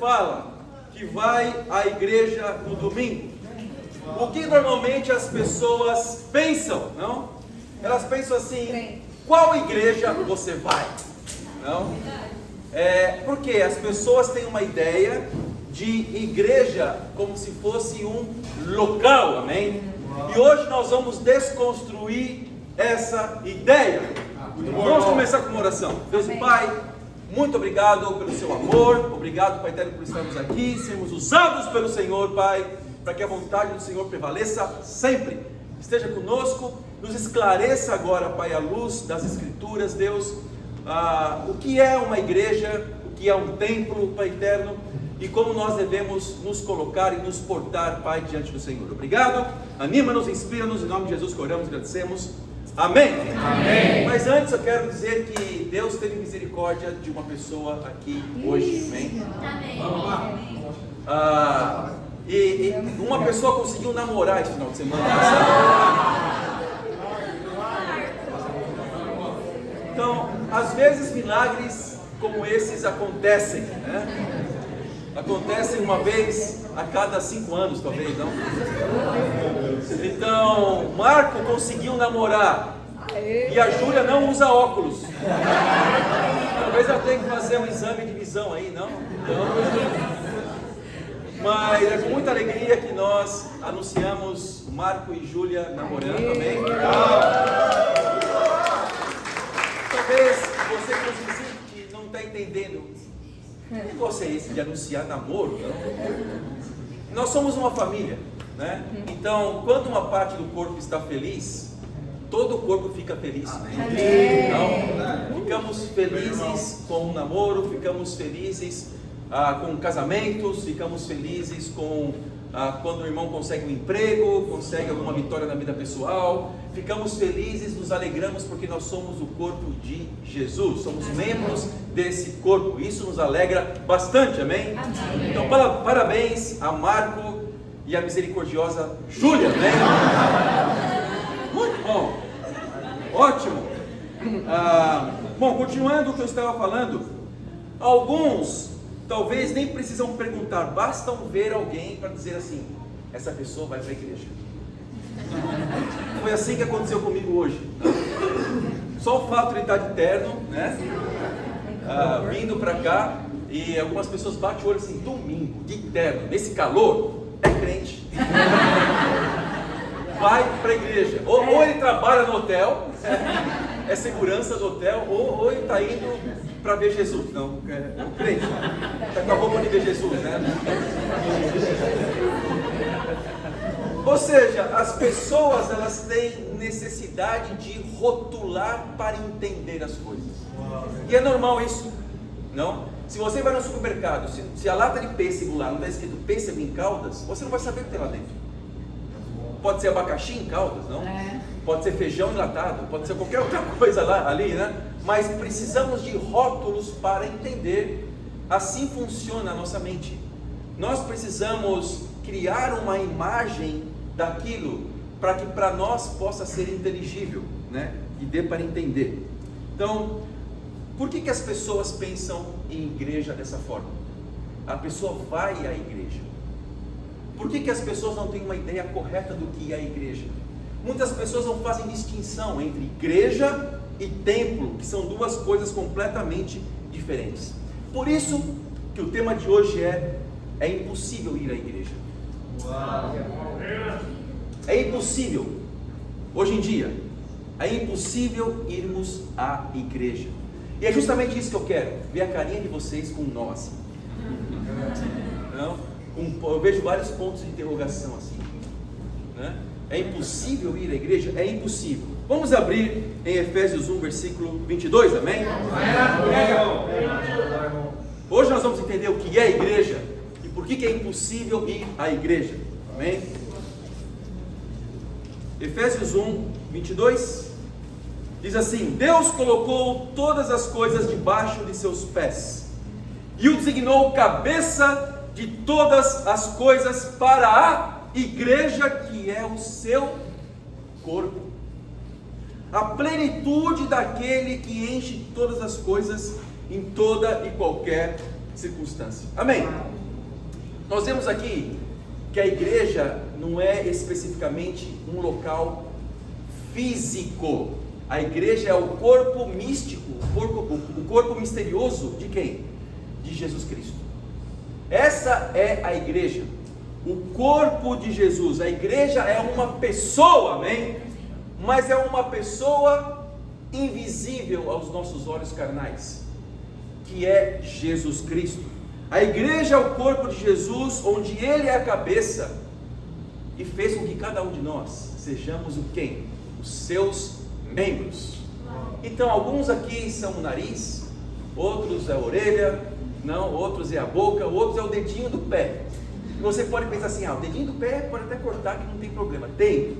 fala que vai à igreja no domingo, o que normalmente as pessoas pensam, não? Elas pensam assim: qual igreja você vai? Não? Porque as pessoas têm uma ideia de igreja como se fosse um local, amém? E hoje nós vamos desconstruir essa ideia. Vamos começar com uma oração. Deus e Pai, muito obrigado pelo seu amor, obrigado, Pai eterno, por estarmos aqui, sermos usados pelo Senhor, Pai, para que a vontade do Senhor prevaleça sempre. Esteja conosco, nos esclareça agora, Pai, à luz das Escrituras, Deus, o que é uma igreja, o que é um templo, Pai eterno, e como nós devemos nos colocar e nos portar, Pai, diante do Senhor. Obrigado, anima-nos, inspira-nos, em nome de Jesus que oramos e agradecemos. Amém? Amém. Mas antes eu quero dizer que Deus teve misericórdia de uma pessoa aqui hoje. Amém? Amém. Vamos lá. E uma pessoa conseguiu namorar esse final de semana. Então, às vezes milagres como esses acontecem, né? Acontecem uma vez a cada 5 anos, talvez, não? Então, Marco conseguiu namorar e a Júlia não usa óculos. Talvez ela tenha que fazer um exame de visão aí, não? Mas é com muita alegria que nós anunciamos Marco e Júlia namorando, amém? Talvez você que não está entendendo. Que negócio é esse de anunciar namoro? Não? Nós somos uma família, né? Então, quando uma parte do corpo está feliz, todo o corpo fica feliz. Então, ficamos felizes com o namoro, ficamos felizes com casamentos, ficamos felizes com quando o irmão consegue um emprego, consegue alguma vitória na vida pessoal, ficamos felizes, nos alegramos porque nós somos o corpo de Jesus, somos membros desse corpo, isso nos alegra bastante, amém? Amém. Então parabéns a Marco e a misericordiosa Júlia, amém? Muito bom, ótimo. Bom, continuando o que eu estava falando, alguns talvez nem precisam perguntar, bastam ver alguém para dizer assim: essa pessoa vai para a igreja. Foi assim que aconteceu comigo hoje. Só o fato de ele estar de terno, né? Vindo para cá, e algumas pessoas batem o olho assim: domingo, de terno, nesse calor, é crente. Vai para a igreja. Ou ele trabalha no hotel, é segurança do hotel, ou ele está indo para ver Jesus. Não, é um crente. Está com a roupa de ver Jesus, né? Ou seja, as pessoas elas têm necessidade de rotular para entender as coisas. E é normal isso, não? Se você vai no supermercado, se a lata de pêssego lá não está escrito pêssego em caldas, você não vai saber o que tem lá dentro. Pode ser abacaxi em caldas, não? Pode ser feijão enlatado, pode ser qualquer outra coisa ali, né? Mas precisamos de rótulos para entender. Assim funciona a nossa mente. Nós precisamos criar uma imagem daquilo para que para nós possa ser inteligível, né? E dê para entender. Então, por que as pessoas pensam em igreja dessa forma? A pessoa vai à igreja. Por que as pessoas não têm uma ideia correta do que é a igreja? Muitas pessoas não fazem distinção entre igreja e templo, que são duas coisas completamente diferentes. Por isso que o tema de hoje é impossível ir à igreja. É impossível, hoje em dia, é impossível irmos à igreja. E é justamente isso que eu quero, ver a carinha de vocês com nós. Não? Eu vejo vários pontos de interrogação assim, né? É impossível ir à igreja? É impossível. Vamos abrir em Efésios 1, versículo 22, amém? Hoje nós vamos entender o que é a igreja e por que é impossível ir à igreja, amém? Efésios 1, 22 diz assim: Deus colocou todas as coisas debaixo de seus pés e o designou cabeça de todas as coisas para a igreja, que é o seu corpo, a plenitude daquele que enche todas as coisas em toda e qualquer circunstância. Amém? Nós vemos aqui que a igreja não é especificamente um local físico. A igreja é o corpo místico, o corpo misterioso de quem? De Jesus Cristo. Essa é a igreja, o corpo de Jesus. A igreja é uma pessoa, amém? Mas é uma pessoa invisível aos nossos olhos carnais, que é Jesus Cristo. A igreja é o corpo de Jesus, onde Ele é a cabeça, e fez com que cada um de nós sejamos o quem? Os seus membros. Então, alguns aqui são o nariz, outros é a orelha, não, outros é a boca, outros é o dedinho do pé. Você pode pensar assim, o dedinho do pé pode até cortar que não tem problema.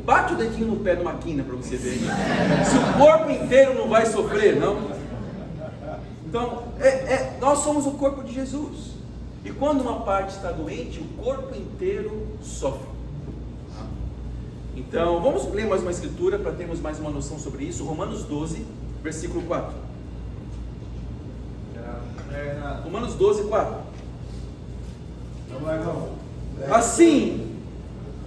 Bate o dedinho no pé numa quina para você ver. Se o corpo inteiro não vai sofrer, não? Então, nós somos o corpo de Jesus. E quando uma parte está doente, o corpo inteiro sofre. Então, vamos ler mais uma escritura para termos mais uma noção sobre isso. Romanos 12, versículo 4. Romanos 12, 4. Assim,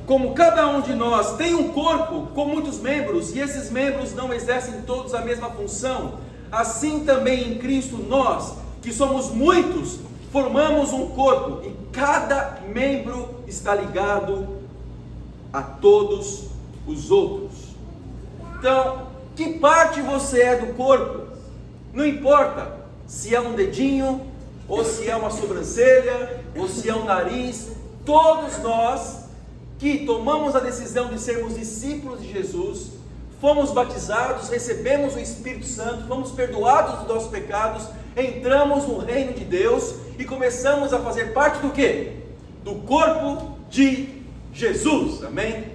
como cada um de nós tem um corpo com muitos membros, e esses membros não exercem todos a mesma função, assim também em Cristo nós, que somos muitos, formamos um corpo, e cada membro está ligado a todos os outros. Então, que parte você é do corpo? Não importa se é um dedinho, ou se é uma sobrancelha, ou se é um nariz. Todos nós que tomamos a decisão de sermos discípulos de Jesus, fomos batizados, recebemos o Espírito Santo, fomos perdoados dos nossos pecados, entramos no reino de Deus e começamos a fazer parte do quê? Do corpo de Jesus, amém?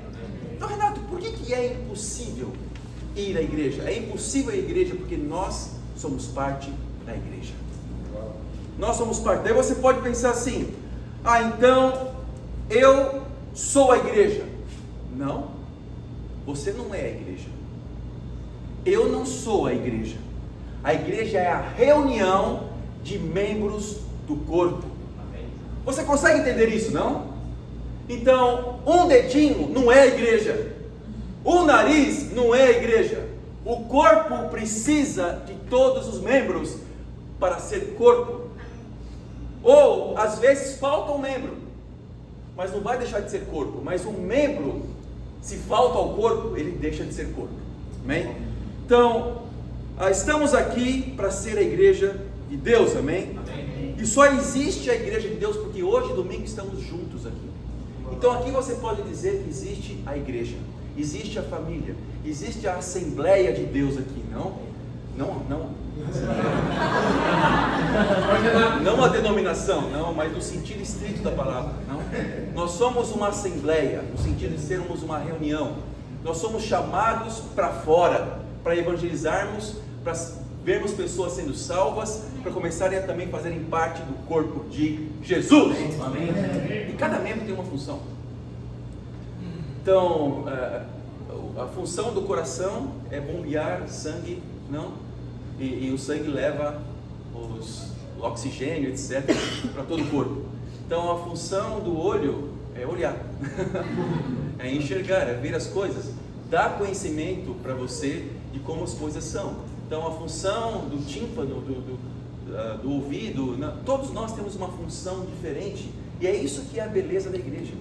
Então, Renato, por que é impossível ir à igreja? É impossível ir à igreja porque nós somos parte da igreja. Nós somos parte. Daí você pode pensar assim, então eu sou a igreja. Não, você não é a igreja. Eu não sou a igreja. A igreja é a reunião de membros do corpo. Você consegue entender isso, não? Então, um dedinho não é a igreja, o nariz não é a igreja. O corpo precisa de todos os membros para ser corpo. Ou, às vezes, falta um membro, mas não vai deixar de ser corpo. Mas um membro, se falta ao corpo, ele deixa de ser corpo. Amém? Então, estamos aqui para ser a igreja de Deus, amém? E só existe a igreja de Deus porque hoje, domingo, estamos juntos aqui. Então aqui você pode dizer que existe a igreja, existe a família, existe a Assembleia de Deus aqui, não a denominação, não, mas no sentido estrito da palavra, não. Nós somos uma assembleia, no sentido de sermos uma reunião. Nós somos chamados para fora, para evangelizarmos, para vermos pessoas sendo salvas, para começarem a também fazerem parte do corpo de Jesus. Amém? E cada membro tem uma função. Então, a função do coração é bombear sangue, não? E o sangue leva o oxigênio, etc., para todo o corpo. Então, a função do olho é olhar, é enxergar, é ver as coisas, dar conhecimento para você de como as coisas são. Então, a função do tímpano, do ouvido, todos nós temos uma função diferente, e é isso que é a beleza da igreja.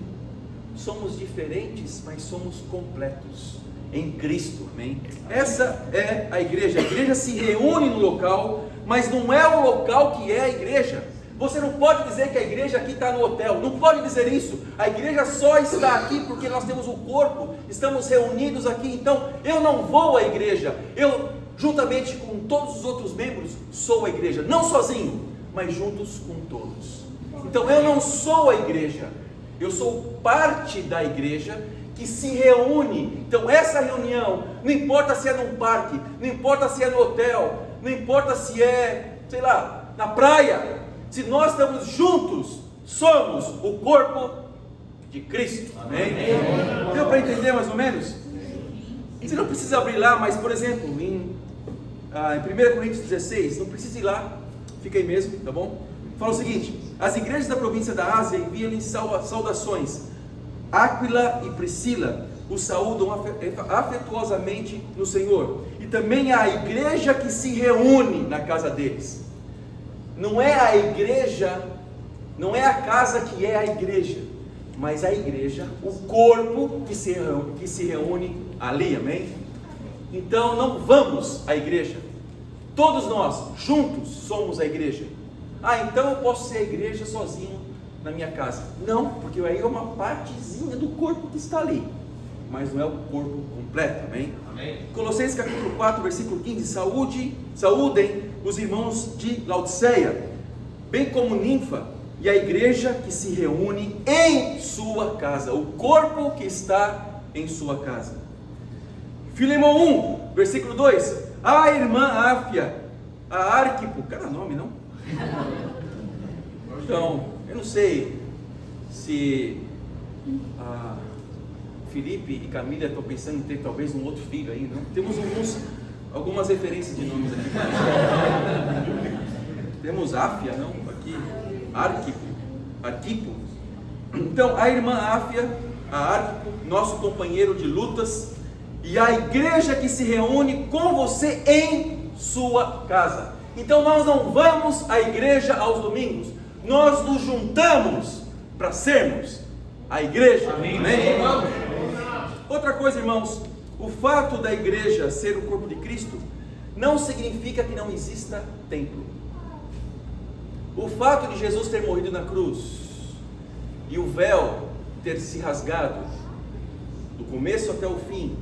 Somos diferentes, mas somos completos em Cristo, amém? Essa é a igreja se reúne no local, mas não é o local que é a igreja. Você não pode dizer que a igreja aqui está no hotel, não pode dizer isso. A igreja só está aqui porque nós temos o corpo, estamos reunidos aqui. Então, eu não vou à igreja, eu, juntamente com todos os outros membros, sou a igreja, não sozinho, mas juntos com todos. Então, eu não sou a igreja, eu sou parte da igreja que se reúne. Então essa reunião, não importa se é num parque, não importa se é no hotel, não importa se é, sei lá, na praia, se nós estamos juntos, somos o corpo de Cristo. Amém? Deu para entender mais ou menos? Você não precisa abrir lá, mas por exemplo, em 1 Coríntios 16, não precisa ir lá, fica aí mesmo, tá bom? fala o seguinte: as igrejas da província da Ásia enviam-lhe saudações. Áquila e Priscila o saúdam afetuosamente no Senhor. E também a igreja que se reúne na casa deles. Não é a igreja, não é a casa que é a igreja, mas a igreja, o corpo que se reúne ali, amém? Então não vamos à igreja, todos nós juntos somos a igreja. Então eu posso ser a igreja sozinho na minha casa? Não, porque aí é uma partezinha do corpo que está ali, mas não é o corpo completo, amém? Amém. Colossenses capítulo 4, versículo 15: saúdem os irmãos de Laodiceia, bem como Ninfa e a igreja que se reúne em sua casa, o corpo que está em sua casa. Filemão 1, versículo 2: a irmã Áfia, a Arquipo, cada nome não? Então, eu não sei se Felipe e Camila estão pensando em ter talvez um outro filho aí, não? Temos algumas referências de nomes aqui. Temos Áfia, não? Aqui, Arquipo. Então, a irmã Áfia, a Arquipo, nosso companheiro de lutas, e a igreja que se reúne com você em sua casa. Então nós não vamos à igreja aos domingos, nós nos juntamos para sermos a igreja. Amém. Amém. Outra coisa, irmãos, o fato da igreja ser o corpo de Cristo não significa que não exista templo. O fato de Jesus ter morrido na cruz e o véu ter se rasgado do começo até o fim,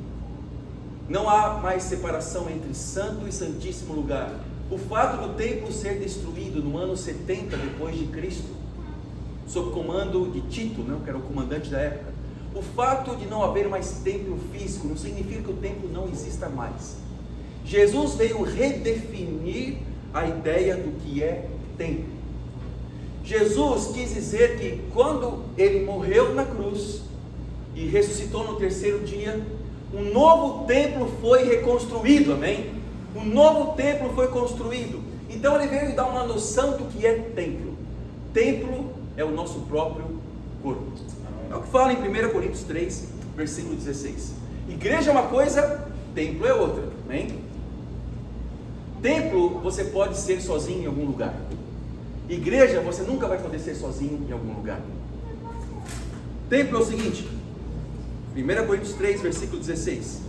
não há mais separação entre santo e santíssimo lugar. O fato do templo ser destruído no ano 70 depois de Cristo, sob comando de Tito, que era o comandante da época, o fato de não haver mais templo físico não significa que o templo não exista mais. Jesus veio redefinir a ideia do que é templo. Jesus quis dizer que quando ele morreu na cruz e ressuscitou no terceiro dia, um novo templo foi reconstruído, amém? Um novo templo foi construído. Então ele veio dar uma noção do que é templo. Templo é o nosso próprio corpo. É o que fala em 1 Coríntios 3, versículo 16. Igreja é uma coisa, templo é outra, amém? Templo você pode ser sozinho em algum lugar. Igreja você nunca vai poder ser sozinho em algum lugar. Templo é o seguinte, 1 Coríntios 3, versículo 16: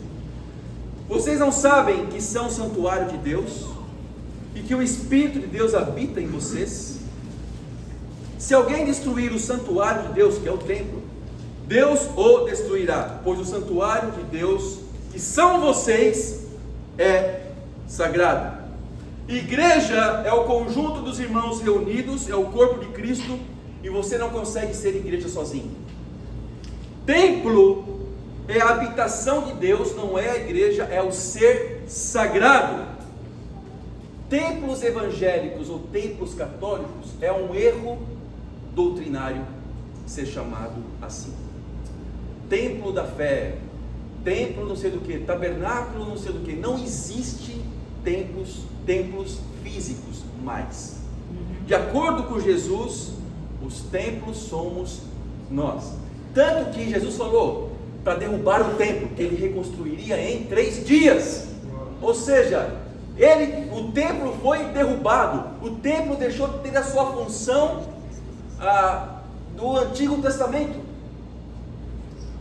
vocês não sabem que são santuário de Deus e que o Espírito de Deus habita em vocês? Se alguém destruir o santuário de Deus, que é o templo, Deus o destruirá, pois o santuário de Deus, que são vocês, é sagrado. Igreja é o conjunto dos irmãos reunidos, é o corpo de Cristo, e você não consegue ser igreja sozinho. Templo é a habitação de Deus, não é a igreja, é o ser sagrado. Templos evangélicos ou templos católicos é um erro doutrinário ser chamado assim. Templo da fé, templo não sei do que, tabernáculo não sei do que. Não existe templos físicos mais. De acordo com Jesus, os templos somos nós. Tanto que Jesus falou para derrubar o templo, que ele reconstruiria em 3 dias. Ou seja, o templo foi derrubado. O templo deixou de ter a sua função do Antigo Testamento.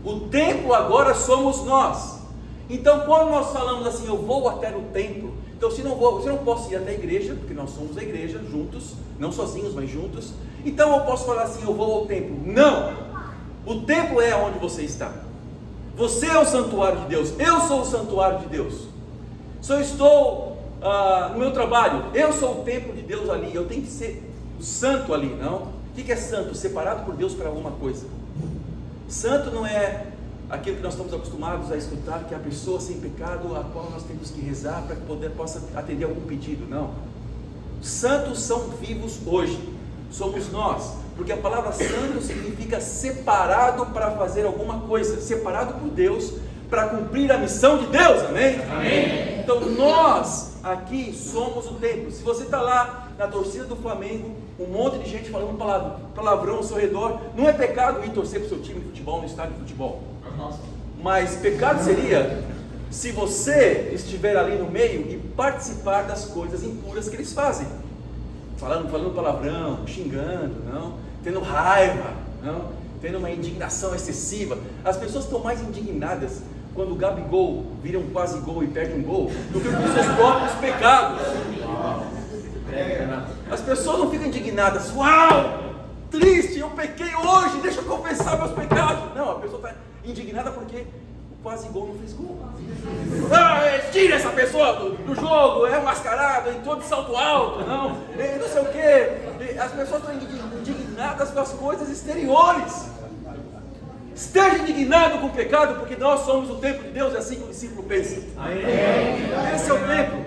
O templo agora somos nós. Então quando nós falamos assim, eu vou até o templo, então se não posso ir até a igreja, porque nós somos a igreja juntos, não sozinhos, mas juntos. Então eu posso falar assim, eu vou ao templo. Não! O templo é onde você está. Você é o santuário de Deus, eu sou o santuário de Deus. Se eu estou no meu trabalho, eu sou o templo de Deus ali, eu tenho que ser o santo ali, não? O que é santo? Separado por Deus para alguma coisa. Santo não é aquilo que nós estamos acostumados a escutar, que é a pessoa sem pecado, a qual nós temos que rezar para que possa atender algum pedido, não. Santos são vivos hoje, somos nós, porque a palavra santo significa separado para fazer alguma coisa, separado por Deus, para cumprir a missão de Deus, amém? Amém. Então nós aqui somos o templo. Se você está lá na torcida do Flamengo, um monte de gente falando palavrão ao seu redor, não é pecado ir torcer para o seu time de futebol no estádio de futebol. Mas pecado seria se você estiver ali no meio e participar das coisas impuras que eles fazem, falando palavrão, xingando, não, tendo raiva, não, tendo uma indignação excessiva. As pessoas estão mais indignadas quando o Gabigol vira um quase gol e perde um gol do que com seus próprios pecados. As pessoas não ficam indignadas, uau, triste, eu pequei hoje, deixa eu confessar meus pecados. Não, a pessoa está indignada porque o quase gol não fez gol. Tira essa pessoa do jogo, é um mascarado, entrou de salto alto, não sei o que. As pessoas estão indignadas com as coisas exteriores. Esteja indignado com o pecado, porque nós somos o templo de Deus, é assim que o discípulo pensa. Esse é o templo.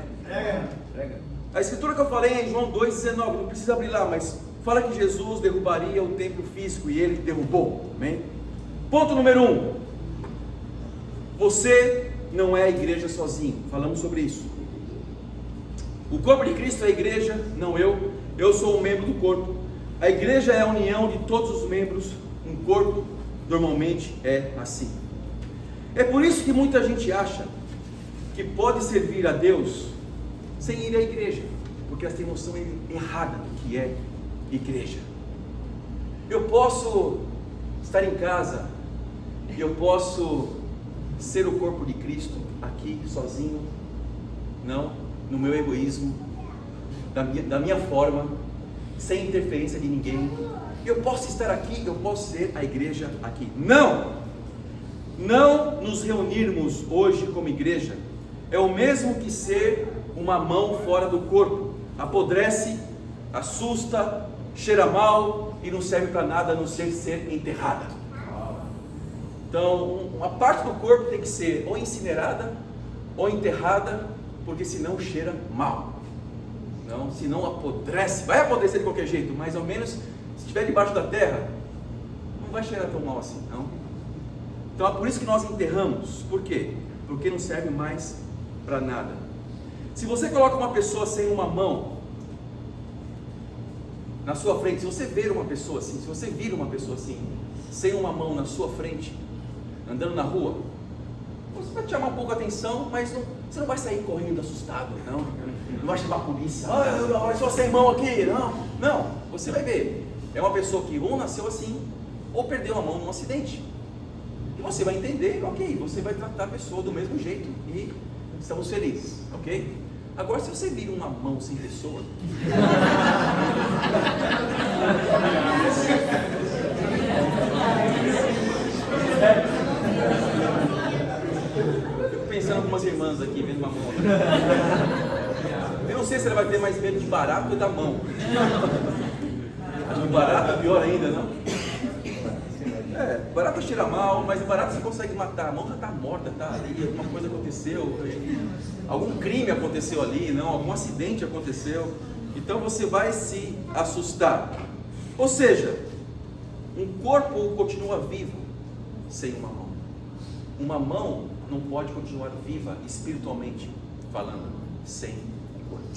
A escritura que eu falei é em João 2,19, não precisa abrir lá, mas fala que Jesus derrubaria o templo físico e ele derrubou. Amém? Ponto número 1. Você não é a igreja sozinho. Falamos sobre isso. O corpo de Cristo é a igreja, não eu. Eu sou um membro do corpo. A igreja é a união de todos os membros. Um corpo normalmente é assim. É por isso que muita gente acha que pode servir a Deus sem ir à igreja, porque elas têm noção errada do que é igreja. Eu posso estar em casa, eu posso ser o corpo de Cristo aqui sozinho, não, no meu egoísmo, da minha forma, sem interferência de ninguém. Eu posso estar aqui, eu posso ser a igreja aqui. Não nos reunirmos hoje como igreja é o mesmo que ser uma mão fora do corpo. Apodrece, assusta, cheira mal e não serve para nada a não ser enterrada. Então, uma parte do corpo tem que ser ou incinerada ou enterrada, porque senão cheira mal. Não, senão apodrece, vai apodrecer de qualquer jeito, mas ao menos se estiver debaixo da terra, não vai cheirar tão mal assim, não. Então é por isso que nós enterramos. Por quê? Porque não serve mais para nada. Se você coloca uma pessoa sem uma mão na sua frente, se você ver uma pessoa assim, se você vira uma pessoa assim, sem uma mão na sua frente, andando na rua, você vai te chamar um pouco a atenção, mas você não vai sair correndo assustado, não vai chamar a polícia, eu sou sem mão aqui, não, você vai ver, é uma pessoa que ou nasceu assim, ou perdeu a mão num acidente, e você vai entender, ok, você vai tratar a pessoa do mesmo jeito, e estamos felizes, ok? Agora se você vira uma mão sem pessoa, fico pensando em algumas irmãs aqui, vendo uma mão. Eu não sei se ela vai ter mais medo de barato ou da mão. Acho que barato é pior ainda, não? Barato cheira mal, mas o barato você consegue matar. A mão já está morta, tá ali, alguma coisa aconteceu, algum crime aconteceu ali, não? Algum acidente aconteceu. Então você vai se assustar. Ou seja, um corpo continua vivo sem uma mão. Uma mão não pode continuar viva espiritualmente falando sem um corpo.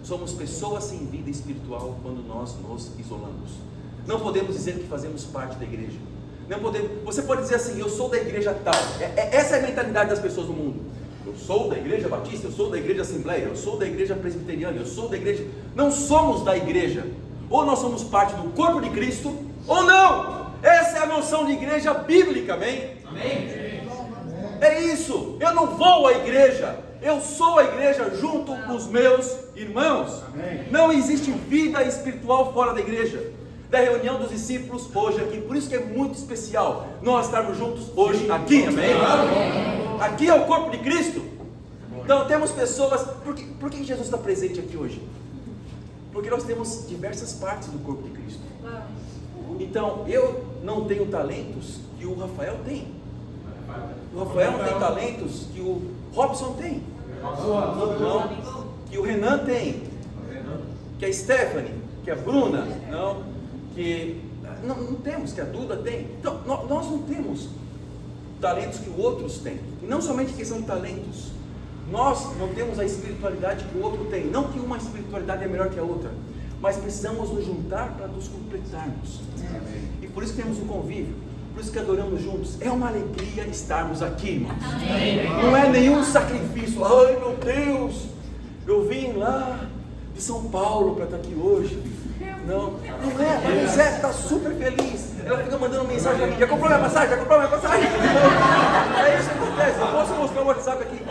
Somos pessoas sem vida espiritual quando nós nos isolamos. Não podemos dizer que fazemos parte da igreja. Não podemos. Você pode dizer assim, eu sou da igreja tal. Essa é a mentalidade das pessoas do mundo. Eu sou da igreja batista, eu sou da igreja assembleia, eu sou da igreja presbiteriana, eu sou da igreja... Não somos da igreja. Ou nós somos parte do corpo de Cristo, ou não. Essa é a noção de igreja bíblica, amém? Amém. É isso. Eu não vou à igreja, eu sou a igreja junto com os meus irmãos. Amém. Não existe vida espiritual fora da igreja. Da reunião dos discípulos hoje aqui, por isso que é muito especial nós estarmos juntos hoje aqui, amém? Aqui é o corpo de Cristo. Então temos pessoas, por que Jesus está presente aqui hoje? Porque nós temos diversas partes do corpo de Cristo. Então eu não tenho talentos que o Rafael tem. O Rafael não tem talentos que o Robson tem. Não, que o Renan tem. Que a Stephanie, que a Bruna, não. Que não temos, que a Duda tem. Então, nós não temos talentos que outros têm. E não somente questão de talentos, Nós não temos a espiritualidade que o outro tem. Não que uma espiritualidade é melhor que a outra, mas precisamos nos juntar para nos completarmos. E por isso temos o convívio, por isso que adoramos juntos. É uma alegria estarmos aqui, irmãos. Não é nenhum sacrifício. Ai meu Deus, eu vim lá de São Paulo para estar aqui hoje. Não é. A José está super feliz. Ela fica mandando mensagem para mim: já comprou minha passagem? Já comprou minha passagem? É isso que acontece. Eu posso mostrar o WhatsApp aqui: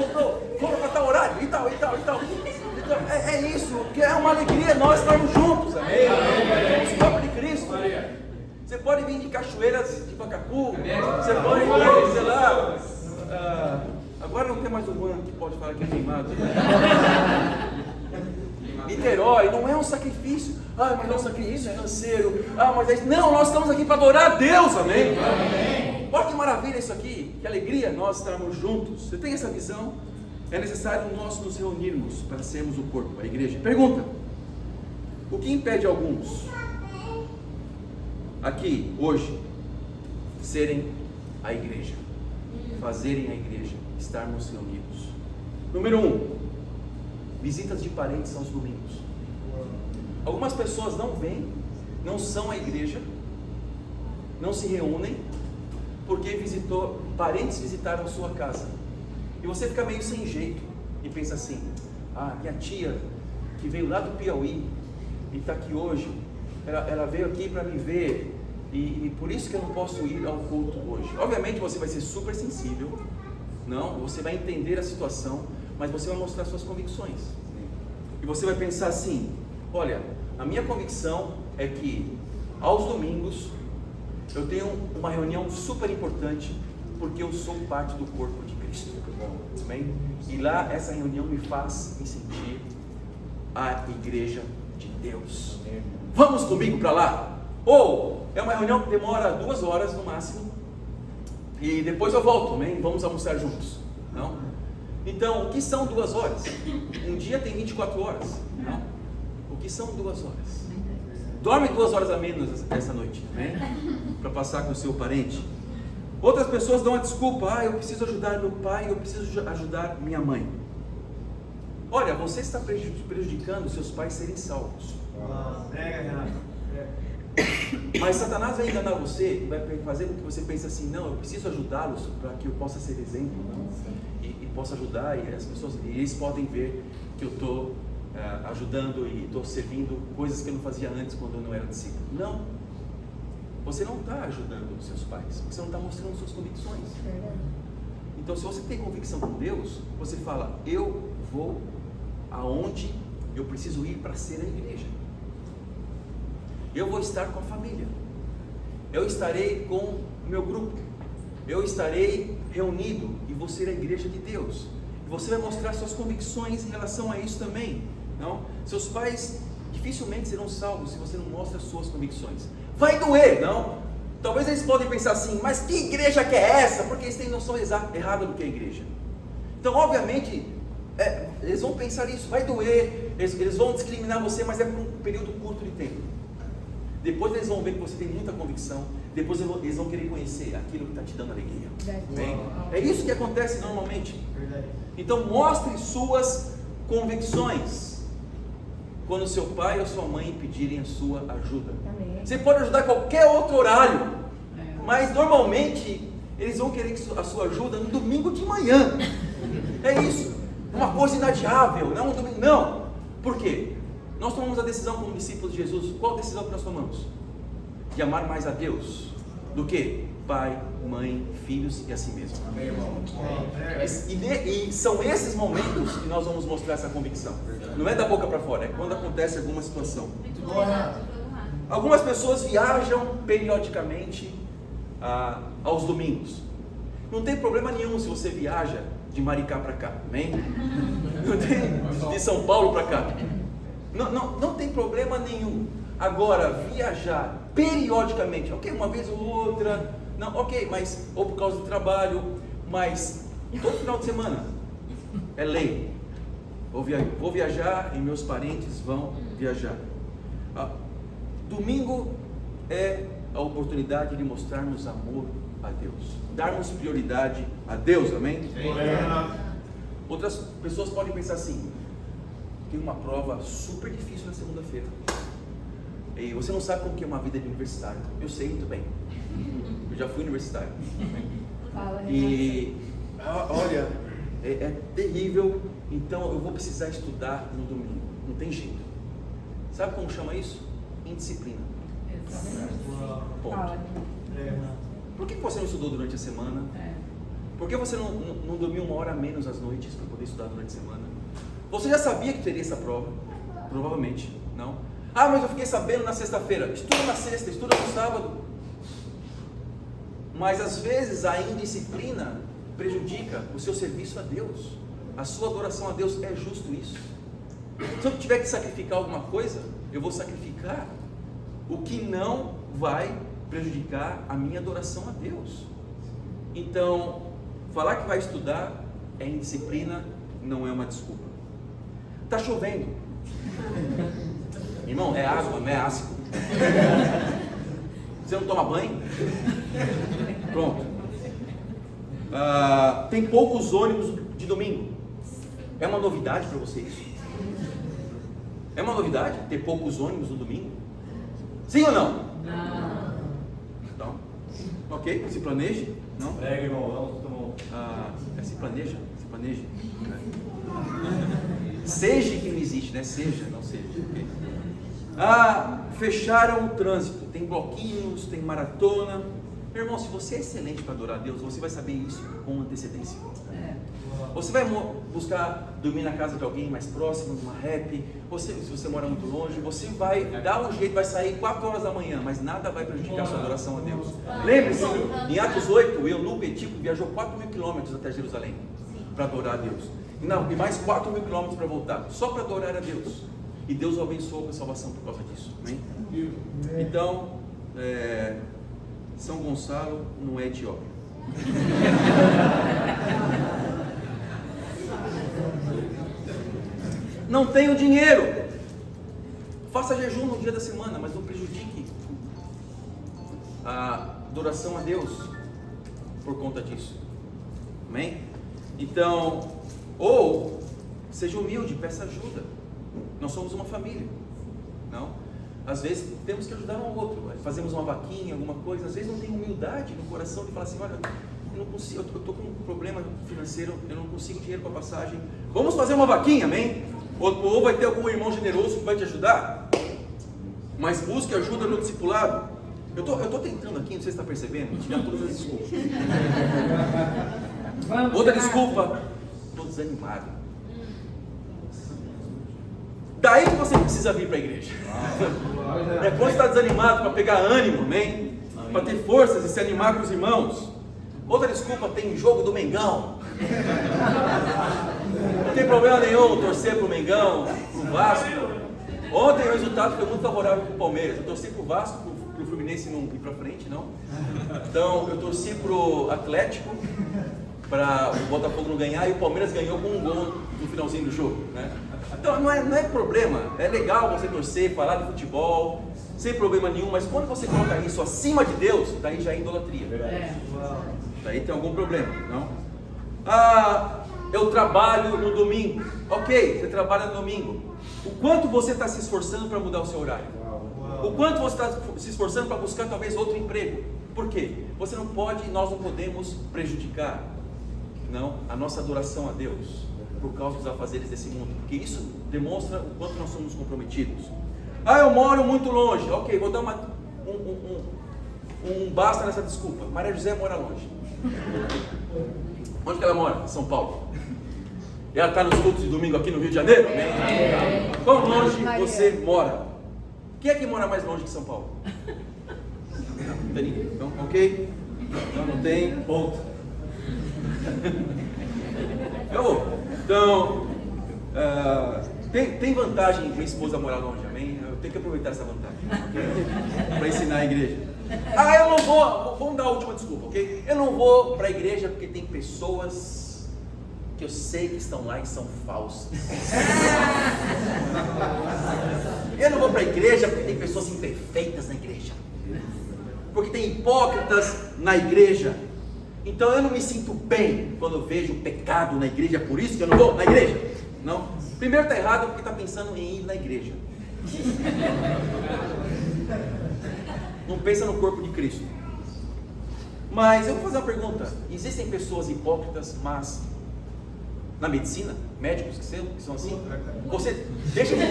compra para tal horário, e tal. Então é isso, porque é uma alegria nós estarmos juntos. Amém? Somos o corpo de Cristo. Você pode vir de Cachoeiras de Pacacu, você pode vir, sei lá. Agora não tem mais o Juan que pode falar que é queimado. Niterói, não é um sacrifício. Mas é um sacrifício financeiro. Mas não, nós estamos aqui para adorar a Deus, amém? Olha que maravilha isso aqui, que alegria nós estarmos juntos. Você tem essa visão? É necessário nós nos reunirmos para sermos o corpo, a igreja. Pergunta: o que impede alguns aqui hoje serem a igreja, fazerem a igreja, estarmos reunidos? Número 1, visitas de parentes aos domingos. Algumas pessoas não vêm, não são a igreja, não se reúnem, porque parentes visitaram a sua casa. E você fica meio sem jeito e pensa assim: minha tia que veio lá do Piauí e está aqui hoje, ela veio aqui para me ver e por isso que eu não posso ir ao culto hoje. Obviamente você vai ser super sensível, você vai entender a situação, mas você vai mostrar suas convicções. E você vai pensar assim: olha, a minha convicção é que aos domingos eu tenho uma reunião super importante, porque eu sou parte do corpo de Cristo. Amém? E lá essa reunião me faz me sentir a igreja de Deus. Vamos comigo para lá? Ou é uma reunião que demora 2 horas no máximo e depois eu volto, amém? Vamos almoçar juntos. Não? Então, o que são 2 horas? Um dia tem 24 horas. Não? O que são 2 horas? Dorme 2 horas a menos essa noite, amém? Para passar com o seu parente. Outras pessoas dão a desculpa: eu preciso ajudar meu pai, eu preciso ajudar minha mãe. Olha, você está prejudicando seus pais serem salvos. Mas Satanás vai enganar você, vai fazer com que você pense assim: não, eu preciso ajudá-los para que eu possa ser exemplo, e possa ajudar, e as pessoas, e eles podem ver que eu estou ajudando e estou servindo coisas que eu não fazia antes quando eu não era discípulo. Não, você não está ajudando os seus pais, você não está mostrando suas convicções. Então, se você tem convicção com Deus, você fala: eu vou aonde eu preciso ir para ser a igreja. Eu vou estar com a família, eu estarei com o meu grupo, eu estarei reunido e vou ser a igreja de Deus. E você vai mostrar suas convicções em relação a isso também. Não? Seus pais dificilmente serão salvos se você não mostra as suas convicções. Vai doer, não? Talvez eles podem pensar assim: mas que igreja que é essa? Porque eles têm noção errada do que é igreja. Então, obviamente, eles vão pensar isso, vai doer, eles vão discriminar você, mas é por um período curto de tempo. Depois eles vão ver que você tem muita convicção, depois eles vão querer conhecer aquilo que está te dando alegria. Bem, é isso que acontece normalmente. Então, mostre suas convicções quando seu pai ou sua mãe pedirem a sua ajuda. Você pode ajudar qualquer outro horário, mas normalmente eles vão querer a sua ajuda no domingo de manhã. É isso, uma coisa inadiável, não um domingo, não. Por quê? Nós tomamos a decisão como discípulos de Jesus. Qual decisão que nós tomamos? De amar mais a Deus do que pai, mãe, filhos e a si mesmo. E são esses momentos que nós vamos mostrar essa convicção. Não é da boca para fora, é quando acontece alguma situação. Algumas pessoas viajam periodicamente aos domingos. Não tem problema nenhum se você viaja de Maricá para cá, amém? Não tem de São Paulo para cá. Não tem problema nenhum. Agora, viajar periodicamente, ok, uma vez ou outra, não, ok, mas, ou por causa do trabalho, mas todo final de semana é lei. Vou viajar e meus parentes vão viajar. Domingo é a oportunidade de mostrarmos amor a Deus, darmos prioridade a Deus, amém? Outras pessoas podem pensar assim: tem uma prova super difícil na segunda-feira. E você não sabe como que é uma vida de universitário. Eu sei muito bem. Eu já fui universitário. E olha, é terrível. Então eu vou precisar estudar no domingo. Não tem jeito. Sabe como chama isso? Indisciplina. Ponto. Por que você não estudou durante a semana? Por que você não dormiu 1 hora a menos às noites para poder estudar durante a semana? Você já sabia que teria essa prova? Provavelmente, não? Ah, mas eu fiquei sabendo na sexta-feira. Estuda na sexta, estuda no sábado. Mas às vezes a indisciplina prejudica o seu serviço a Deus. A sua adoração a Deus. É justo isso? Se eu tiver que sacrificar alguma coisa, eu vou sacrificar o que não vai prejudicar a minha adoração a Deus. Então, falar que vai estudar é indisciplina, não é uma desculpa. Está chovendo. Irmão, é água, não é ácido. Você não toma banho? Pronto. Tem poucos ônibus de domingo. É uma novidade para você isso? É uma novidade ter poucos ônibus no domingo? Sim ou não? Não. Então, ok, se planeje. Não? Prega, irmão, se planeja. Seja que não existe, né? Seja, não seja. Okay? Fecharam o trânsito. Tem bloquinhos, tem maratona. Meu irmão, se você é excelente para adorar a Deus, você vai saber isso com antecedência. Você vai buscar dormir na casa de alguém mais próximo, numa rap. Se você mora muito longe, você vai dar um jeito, vai sair 4 horas da manhã, mas nada vai prejudicar a sua adoração a Deus. Lembre-se, em Atos 8, o eunuco Etíoco viajou 4.000 quilômetros até Jerusalém para adorar a Deus. E mais 4.000 quilômetros para voltar, só para adorar a Deus. E Deus o abençoou com a salvação por causa disso. Amém? Então, São Gonçalo não é Etiópia. Não tenho dinheiro. Faça jejum no dia da semana, mas não prejudique a adoração a Deus por conta disso. Amém? Então, ou seja humilde, peça ajuda. Nós somos uma família. Não? Às vezes temos que ajudar um ao outro. Fazemos uma vaquinha, alguma coisa. Às vezes não tem humildade no coração de falar assim: olha, eu não consigo, eu estou com um problema financeiro, eu não consigo dinheiro para passagem. Vamos fazer uma vaquinha, amém? Ou vai ter algum irmão generoso que vai te ajudar? Mas busque ajuda no discipulado. Eu estou tentando aqui, não sei se está percebendo, tirar todas as desculpas. Outra desculpa: estou desanimado. Daí que você precisa vir para a igreja. É quando está desanimado para pegar ânimo, amém? Para ter forças e se animar com os irmãos. Outra desculpa: tem jogo do Mengão. Não tem problema nenhum torcer para o Mengão, para o Vasco. Ontem o resultado foi muito favorável para o Palmeiras. Eu torci para o Vasco, para o Fluminense não ir para frente, não. Então eu torci para o Atlético, para o Botafogo não ganhar, e o Palmeiras ganhou com um gol no finalzinho do jogo, né? Então não é problema. É legal você torcer, falar de futebol, sem problema nenhum, mas quando você coloca isso acima de Deus, daí já é idolatria. Daí tem algum problema, não? Eu trabalho no domingo. Ok, você trabalha no domingo. O quanto você está se esforçando para mudar o seu horário? O quanto você está se esforçando para buscar talvez outro emprego? Por quê? Você não pode, nós não podemos prejudicar, não, a nossa adoração a Deus por causa dos afazeres desse mundo, porque isso demonstra o quanto nós somos comprometidos. Eu moro muito longe. Ok, vou dar um basta nessa desculpa. Maria José mora longe. Onde que ela mora? São Paulo. E ela está nos cultos de domingo aqui no Rio de Janeiro? Quão longe você mora? Quem é que mora mais longe que São Paulo? Não tem ninguém. Então, ok? Então não tem. Ponto. Então, tem vantagem minha esposa morar longe, amém? Eu tenho que aproveitar essa vantagem para ensinar a igreja. Eu não vou, vamos dar a última desculpa, ok? Eu não vou para a igreja porque tem pessoas que eu sei que estão lá e são falsas. Eu não vou para a igreja porque tem pessoas imperfeitas na igreja, porque tem hipócritas na igreja. Então eu não me sinto bem quando eu vejo pecado na igreja, por isso que eu não vou na igreja. Não. Primeiro está errado porque está pensando em ir na igreja. Não pensa no corpo de Cristo. Mas eu vou fazer uma pergunta. Existem pessoas hipócritas, mas na medicina, médicos que são assim? Você deixa de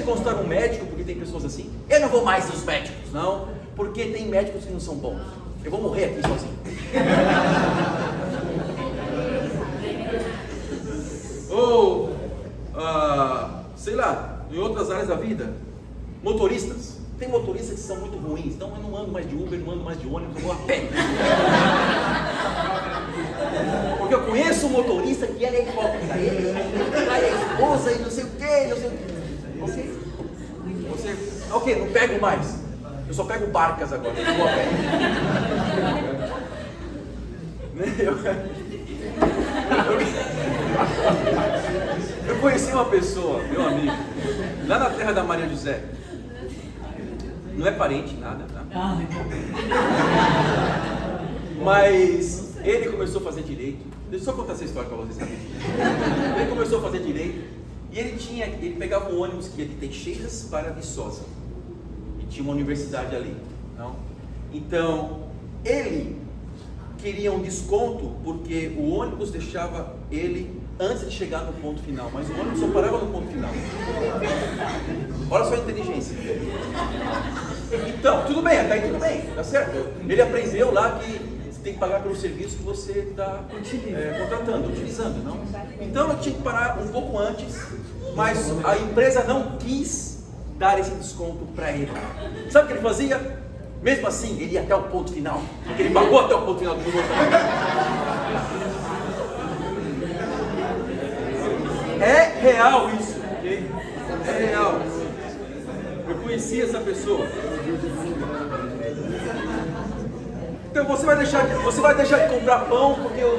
consultar um médico porque tem pessoas assim? Eu não vou mais nos médicos, não, porque tem médicos que não são bons. Eu vou morrer aqui sozinho. Ou, sei lá, em outras áreas da vida, motoristas. Tem motoristas que são muito ruins, então eu não ando mais de Uber, não ando mais de ônibus, eu vou a pé. Porque eu conheço um motorista que ele é hipócrita, ele trai a esposa e não sei o que, não sei o que. Ok, não pego mais. Eu só pego barcas agora, eu vou a pé. Eu conheci uma pessoa, meu amigo, lá na terra da Maria José. Não é parente, nada, tá? Mas ele começou a fazer direito. Deixa eu só contar essa história para vocês saberem. Ele começou a fazer direito e ele pegava um ônibus que ia de Teixeiras para Viçosa. E tinha uma universidade ali. Não? Então, ele queria um desconto porque o ônibus deixava ele antes de chegar no ponto final, mas o ônibus só parava no ponto final. Olha só a inteligência. Então, tudo bem, até aí tudo bem, tá certo? Ele aprendeu lá que você tem que pagar pelo serviço que você está contratando, utilizando, não? Então ele tinha que parar um pouco antes, mas a empresa não quis dar esse desconto para ele. Sabe o que ele fazia? Mesmo assim, ele ia até o ponto final, porque ele pagou até o ponto final do desconto. É real isso, ok? É real. Eu conheci essa pessoa. Então você vai deixar de comprar pão porque o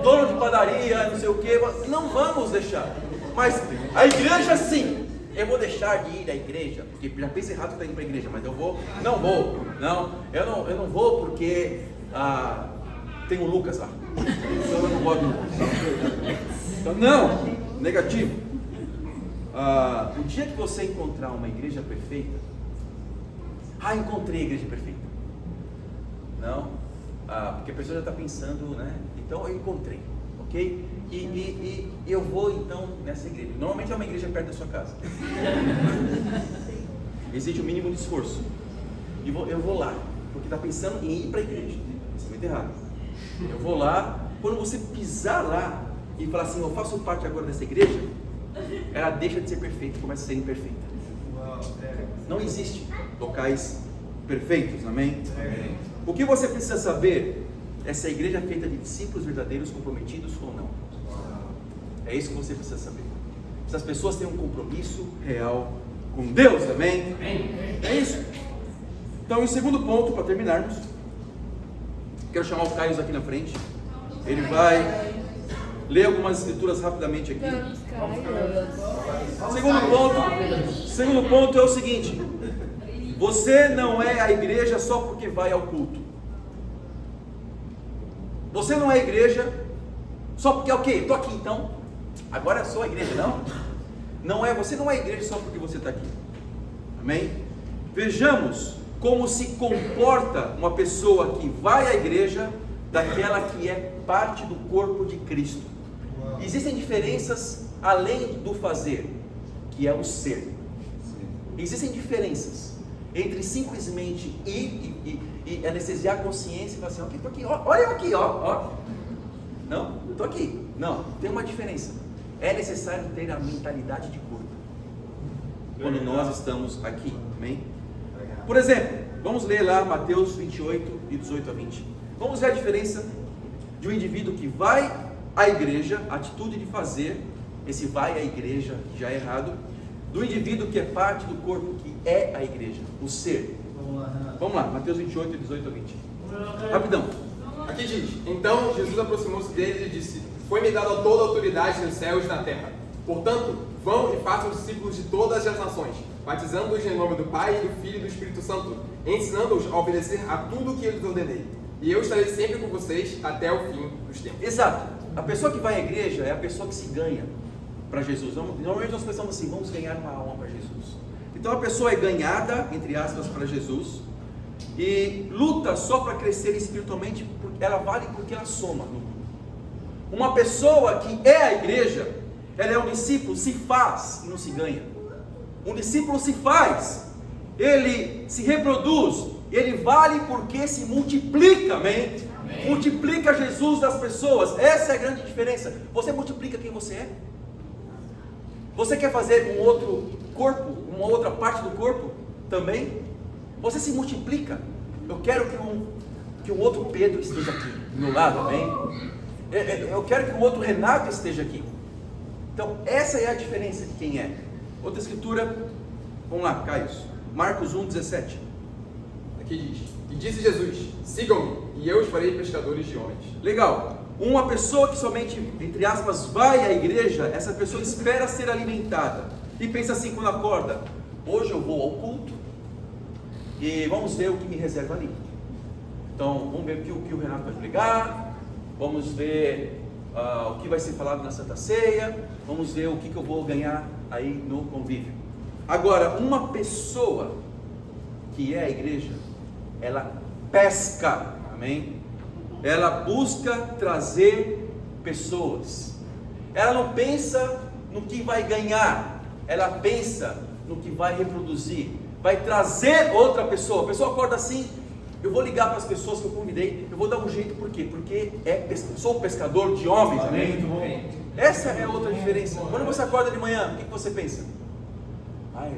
dono de padaria, não sei o que, não vamos deixar. Mas a igreja sim. Eu vou deixar de ir à igreja, porque já pensa errado que está indo para a igreja, mas eu vou, não vou, eu não vou porque tem o Lucas lá. Então eu não gosto do Lucas. Então, não, negativo. O dia que você encontrar uma igreja perfeita, encontrei a igreja perfeita. Não, porque a pessoa já está pensando, né? Então eu encontrei, ok? E eu vou então nessa igreja. Normalmente é uma igreja perto da sua casa. Exige o mínimo de esforço. E eu vou lá, porque está pensando em ir para a igreja. Isso é muito errado. Eu vou lá, quando você pisar lá e falar assim, eu faço parte agora dessa igreja, ela deixa de ser perfeita e começa a ser imperfeita. Não existe locais perfeitos, amém? O que você precisa saber é se a igreja é feita de discípulos verdadeiros comprometidos ou não. É isso que você precisa saber. Se as pessoas têm um compromisso real com Deus, amém? É isso. Então, em segundo ponto, para terminarmos, quero chamar o Caio aqui na frente. Ele vai ler algumas escrituras rapidamente aqui. Segundo ponto é o seguinte: você não é a igreja só porque vai ao culto. Você não é a igreja só porque é o quê? Estou aqui então, agora sou a igreja, não? Não é, você não é a igreja só porque você está aqui. Amém? Vejamos como se comporta uma pessoa que vai à igreja daquela que é parte do corpo de Cristo. Existem diferenças além do fazer, que é o ser. Existem diferenças entre simplesmente ir e anestesiar a consciência e falar assim, ok, estou aqui, olha eu aqui, ó. Não, estou aqui. Não, tem uma diferença. É necessário ter a mentalidade de corpo quando nós estamos aqui, amém? Por exemplo, vamos ler lá Mateus 28 e 18 a 20. Vamos ver a diferença de um indivíduo que vai à igreja, a atitude de fazer, esse vai à igreja já é errado, do indivíduo que é parte do corpo que é a igreja, o ser. Vamos lá, Mateus 28, 18 a 20. Rapidão. Aqui diz: então Jesus aproximou-se deles e disse: foi-me dada toda a autoridade nos céus e na terra. Portanto, vão e façam discípulos de todas as nações, batizando-os em nome do Pai, do Filho e do Espírito Santo, ensinando-os a obedecer a tudo o que eu lhes ordenei. e eu estarei sempre com vocês até o fim dos tempos. Exato. A pessoa que vai à igreja é a pessoa que se ganha para Jesus. Normalmente nós pensamos assim, vamos ganhar uma alma para Jesus. Então a pessoa é ganhada, entre aspas, para Jesus, e luta só para crescer espiritualmente, porque ela vale porque ela soma no mundo. Uma pessoa que é a igreja, ela é um discípulo, se faz e não se ganha. Um discípulo se faz, ele se reproduz, ele vale porque se multiplica, amém? Multiplica Jesus das pessoas. Essa é a grande diferença. Você multiplica quem você é. Você quer fazer um outro corpo, uma outra parte do corpo também? Você se multiplica. Eu quero que um outro Pedro esteja aqui do meu lado, amém? Eu quero que um outro Renato esteja aqui. Então essa é a diferença de quem é. Outra escritura, vamos lá, Caio, Marcos 1,17. Aqui diz: e disse Jesus, sigam-me, e eu os farei pescadores de homens. Legal. Uma pessoa que somente, entre aspas, vai à igreja, essa pessoa espera ser alimentada e pensa assim quando acorda: hoje eu vou ao culto e vamos ver o que me reserva ali. Então vamos ver o que o Renato vai pregar, vamos ver o que vai ser falado na Santa Ceia, vamos ver o que eu vou ganhar aí no convívio. Agora, uma pessoa que é a igreja, ela pesca, amém? Ela busca trazer pessoas. Ela não pensa no que vai ganhar, ela pensa no que vai reproduzir, vai trazer outra pessoa. A pessoa acorda assim: eu vou ligar para as pessoas que eu convidei, eu vou dar um jeito, por quê? Porque sou pescador de homens, amém? Essa é a outra diferença. Quando você acorda de manhã, o que você pensa?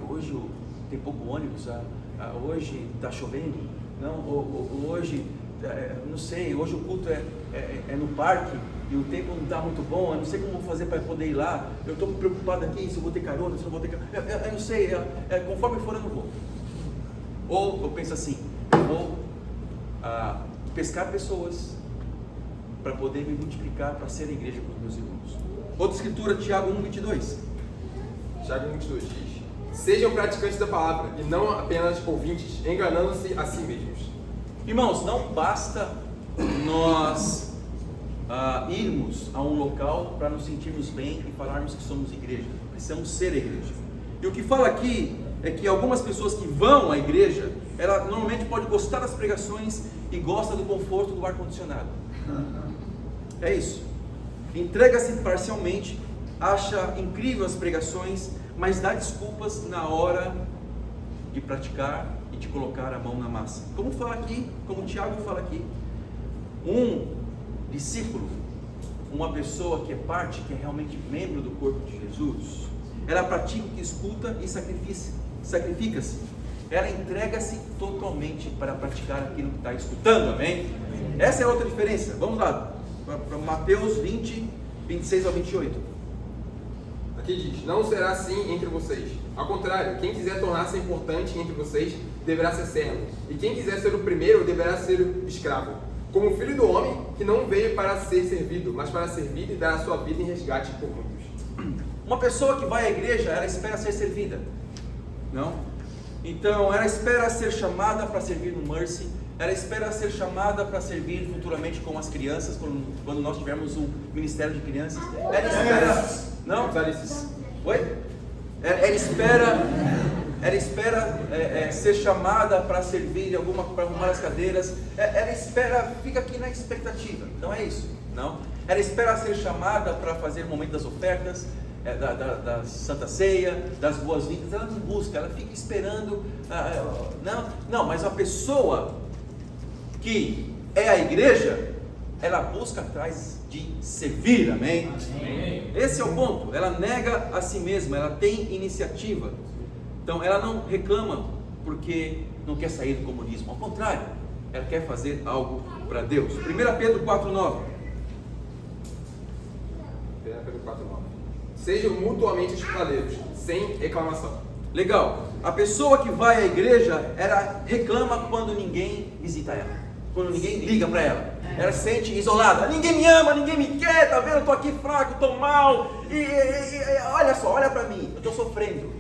Hoje tem pouco ônibus, hoje está chovendo, não, hoje, não sei, hoje o culto é no parque e o tempo não está muito bom, eu não sei como vou fazer para poder ir lá, eu estou preocupado aqui se eu vou ter carona, se eu não vou ter carona, eu não sei, conforme for eu não vou. Ou eu penso assim: eu vou pescar pessoas para poder me multiplicar, para ser a igreja com os meus irmãos. Outra escritura, Tiago 1,22. Tiago 1,22 diz: sejam praticantes da palavra e não apenas ouvintes, enganando-se a si mesmos. Irmãos, não basta nós irmos a um local para nos sentirmos bem e falarmos que somos igreja. Precisamos ser a igreja. E o que fala aqui é que algumas pessoas que vão à igreja, ela normalmente pode gostar das pregações e gosta do conforto do ar-condicionado. É isso. Entrega-se parcialmente, acha incrível as pregações, mas dá desculpas na hora de praticar e de colocar a mão na massa. Como fala aqui, como o Tiago fala aqui, um discípulo, uma pessoa que é parte, que é realmente membro do corpo de Jesus, ela pratica o que escuta e sacrifica-se. Ela entrega-se totalmente para praticar aquilo que está escutando, amém? Essa é a outra diferença. Vamos lá, para Mateus 20, 26 ao 28. Aqui diz: não será assim entre vocês. Ao contrário, quem quiser tornar-se importante entre vocês deverá ser servo, e quem quiser ser o primeiro deverá ser o escravo, como o filho do homem, que não veio para ser servido, mas para servir e dar a sua vida em resgate por muitos. Uma pessoa que vai à igreja, ela espera ser servida, não? Então ela espera ser chamada para servir no Mercy, ela espera ser chamada para servir futuramente com as crianças, quando nós tivermos um ministério de crianças. Ela espera, não? Oi? Ela espera ser chamada para servir para arrumar as cadeiras. Ela espera, fica aqui na expectativa. Não é isso, não? Ela espera ser chamada para fazer o momento das ofertas, da Santa Ceia, das boas-vindas. Ela não busca, ela fica esperando. Não, mas a pessoa que é a igreja, ela busca atrás de servir, amém? Esse é o ponto. Ela nega a si mesma, ela tem iniciativa. Então ela não reclama porque não quer sair do comunismo, ao contrário, ela quer fazer algo para Deus. 1 Pedro 4,9. 1 Pedro 4,9. Sejam mutuamente hospitaleiros, sem reclamação. Legal. A pessoa que vai à igreja, ela reclama quando ninguém visita ela, quando ninguém liga para ela. Ela se sente isolada. Ninguém me ama, ninguém me quer, tá vendo? Eu tô aqui fraco, tô mal. E olha só, olha para mim, eu tô sofrendo.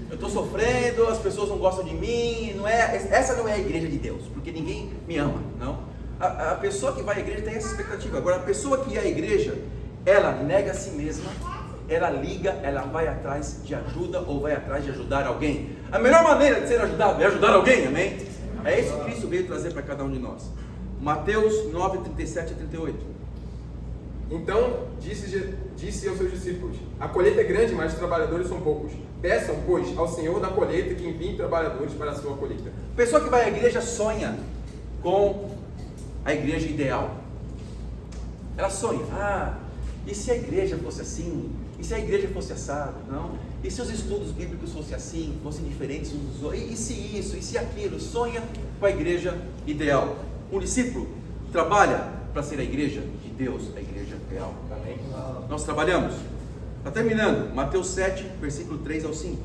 Eu estou sofrendo, as pessoas não gostam de mim, essa não é a igreja de Deus, porque ninguém me ama, não? A pessoa que vai à igreja tem essa expectativa. Agora, a pessoa que é à igreja, ela nega a si mesma, ela liga, ela vai atrás de ajuda ou vai atrás de ajudar alguém. A melhor maneira de ser ajudado é ajudar alguém, amém? É isso que Cristo veio trazer para cada um de nós. Mateus 9, 37 a 38. Então disse aos seus discípulos: a colheita é grande, mas os trabalhadores são poucos. Peçam, pois, ao Senhor da colheita que envie trabalhadores para a sua colheita. A pessoa que vai à igreja sonha com a igreja ideal. Ela sonha, e se a igreja fosse assim? E se a igreja fosse assado? Não? E se os estudos bíblicos fossem assim, fossem diferentes uns dos outros? E se isso, e se aquilo? Sonha com a igreja ideal. Um discípulo trabalha para ser a igreja de Deus, a igreja real. Amém? Nós trabalhamos. Está terminando. Mateus 7, versículo 3 ao 5.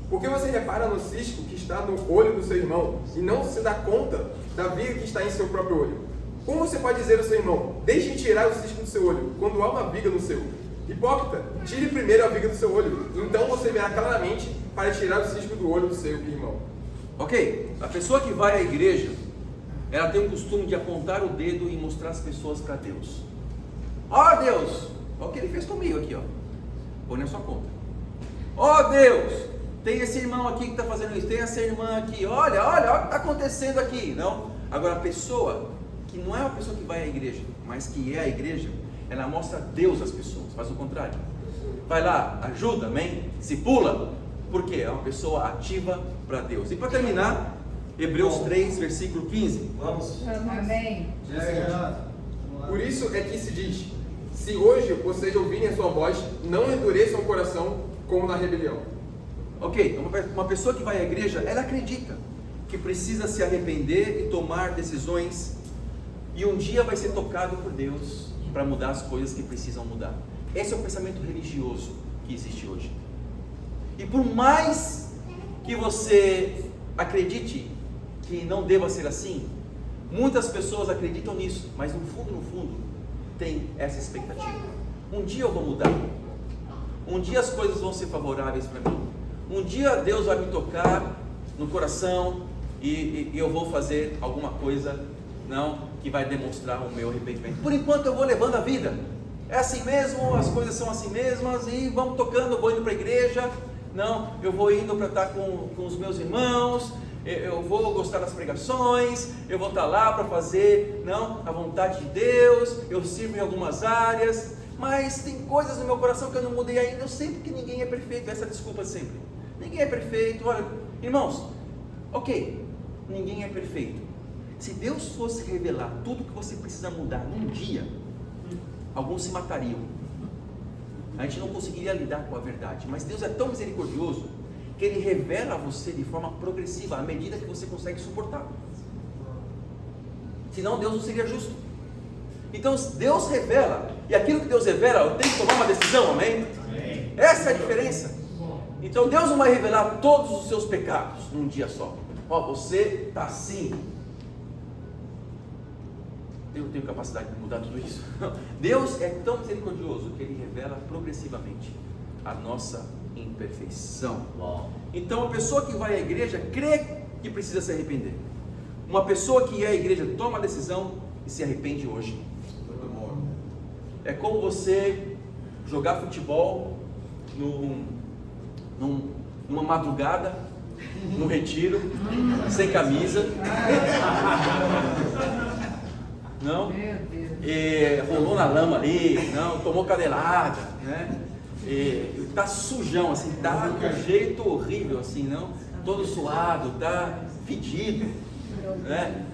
Por que você repara no cisco que está no olho do seu irmão e não se dá conta da viga que está em seu próprio olho? Como você pode dizer ao seu irmão: deixe tirar o cisco do seu olho, quando há uma viga no seu? Hipócrita, tire primeiro a viga do seu olho, então você verá claramente para tirar o cisco do olho do seu irmão. Ok, a pessoa que vai à igreja, ela tem o costume de apontar o dedo e mostrar as pessoas para Deus. Ó Deus, olha o que ele fez comigo aqui, ó. Põe na sua conta. Ó Deus, tem esse irmão aqui que está fazendo isso, tem essa irmã aqui, olha o que está acontecendo aqui. Não? Agora a pessoa que não é uma pessoa que vai à igreja, mas que é a igreja, ela mostra Deus às pessoas, faz o contrário. Vai lá, ajuda, amém? Se pula, porque é uma pessoa ativa para Deus. E para terminar, Hebreus 3, versículo 15. Vamos. Amém. Por isso é que se diz: se hoje vocês ouvirem a sua voz, não endureçam o coração como na rebelião. Ok, uma pessoa que vai à igreja, ela acredita que precisa se arrepender e tomar decisões, e um dia vai ser tocado por Deus para mudar as coisas que precisam mudar. Esse é o pensamento religioso que existe hoje. E por mais que você acredite que não deva ser assim, muitas pessoas acreditam nisso, mas no fundo, tem essa expectativa. Um dia eu vou mudar. Um dia as coisas vão ser favoráveis para mim. Um dia Deus vai me tocar no coração e eu vou fazer alguma coisa, não, que vai demonstrar o meu arrependimento. Por enquanto eu vou levando a vida. É assim mesmo, as coisas são assim mesmas e vamos tocando, eu vou indo para a igreja. Não, eu vou indo para estar com os meus irmãos, eu vou gostar das pregações, eu vou estar lá para fazer, a vontade de Deus, eu sirvo em algumas áreas, mas tem coisas no meu coração que eu não mudei ainda. Eu sei que ninguém é perfeito, essa desculpa sempre. Ninguém é perfeito. Olha, irmãos, ok, ninguém é perfeito. Se Deus fosse revelar tudo que você precisa mudar num dia, alguns se matariam. A gente não conseguiria lidar com a verdade, mas Deus é tão misericordioso que Ele revela a você de forma progressiva, à medida que você consegue suportar. Senão Deus não seria justo. Então Deus revela, e aquilo que Deus revela, eu tenho que tomar uma decisão, amém? Amém. Essa é a diferença. Então Deus não vai revelar todos os seus pecados num dia só. Você está assim. Eu tenho capacidade de mudar tudo isso? Deus é tão misericordioso que Ele revela progressivamente a nossa imperfeição. Então a pessoa que vai à igreja crê que precisa se arrepender. Uma pessoa que é à igreja toma a decisão e se arrepende hoje. É como você jogar futebol numa madrugada, num retiro, sem camisa. Não? Rolou na lama ali, tomou canelada, tá sujão, assim, tá de um jeito horrível, assim, todo suado, tá fedido,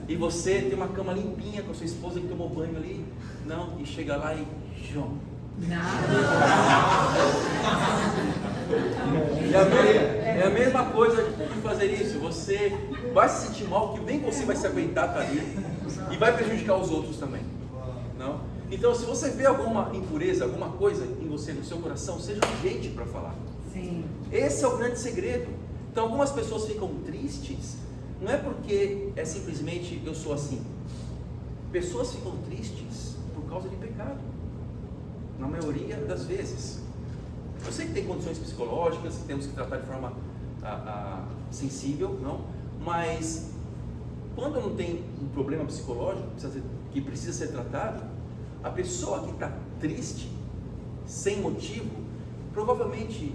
e você tem uma cama limpinha com a sua esposa que tomou banho ali, e chega lá e João. É a mesma coisa de fazer isso. Você vai se sentir mal, que nem você vai se aguentar tá ali, e vai prejudicar os outros também. Não? Então, se você vê alguma impureza, alguma coisa em você, no seu coração, seja urgente para falar. Sim. Esse é o grande segredo. Então, algumas pessoas ficam tristes, não é porque é simplesmente eu sou assim. Pessoas ficam tristes por causa de pecado, na maioria das vezes. Eu sei que tem condições psicológicas que temos que tratar de forma sensível, não? Mas quando não tem um problema psicológico que precisa ser tratado, a pessoa que está triste, sem motivo, provavelmente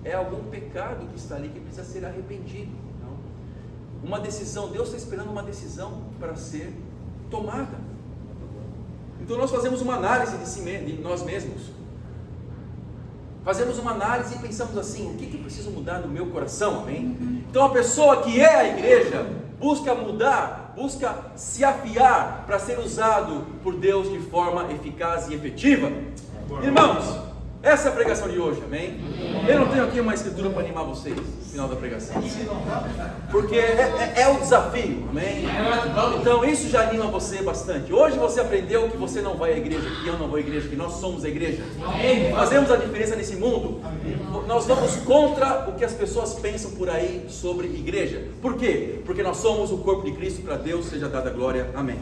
é algum pecado que está ali que precisa ser arrependido. Não? Uma decisão, Deus está esperando uma decisão para ser tomada. Então nós fazemos uma análise de nós mesmos. Fazemos uma análise e pensamos assim: o que preciso mudar no meu coração? Amém? Então a pessoa que é a igreja busca mudar, busca se afiar para ser usado por Deus de forma eficaz e efetiva. Irmãos, essa é a pregação de hoje, amém? Eu não tenho aqui uma escritura para animar vocês no final da pregação, porque é o desafio, amém? Então isso já anima você bastante. Hoje você aprendeu que você não vai à igreja, que eu não vou à igreja, que nós somos a igreja. Fazemos a diferença nesse mundo. Nós vamos contra o que as pessoas pensam por aí sobre igreja. Por quê? Porque nós somos o corpo de Cristo, para Deus seja dada a glória, amém.